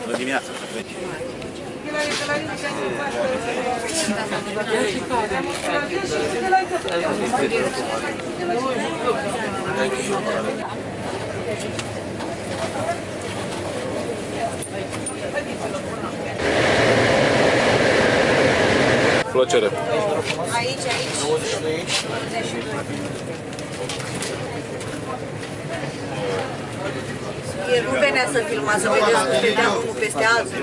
Bună dimineața! Plăcere! Aici. El nu venea să filmați, să vedeți cum stăteam unul peste altul.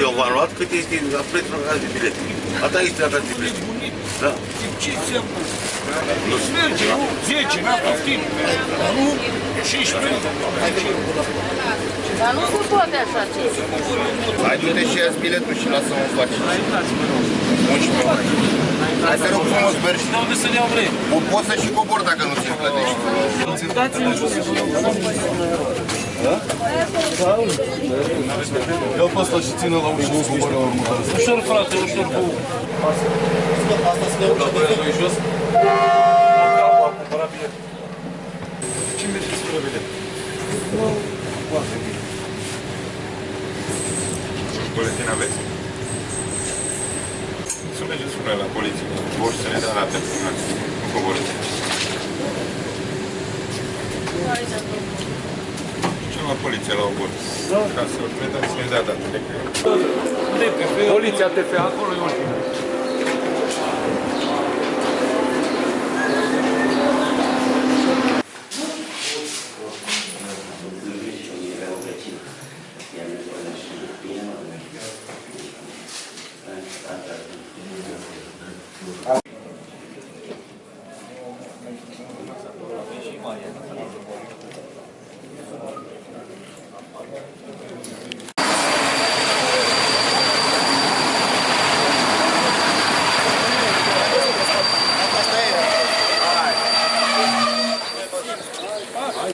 Eu v-am luat cât este prețul de bilet. Asta este data de bilet. Da. Ce înseamnă? Nu merge, nu 10, n-am poftit. Nu 15. Dar nu se poate așa ceva. Hai, du-te și ia-ți biletul și lasă-mă în pace. 11 ori. Hai, te rog frumos, mergi. De unde să le iau vrei? Poți să și cobor dacă nu ți-l plătești. Ia-l pe ăsta și ține la ușă, nu coboară la următoare. Ușor, frate, ușor cu... Asta să le iau la băiatul jos? A cumpărat bilet. Ce mergeți fără bilet? Foarte bine. Buletin aveți? Să mergeți spune la poliție. Vor să ne dea la persoană. Nu coborâți. La poliție la obor. Ca să ne dea data de cred. Poliția TF, acolo e ultima.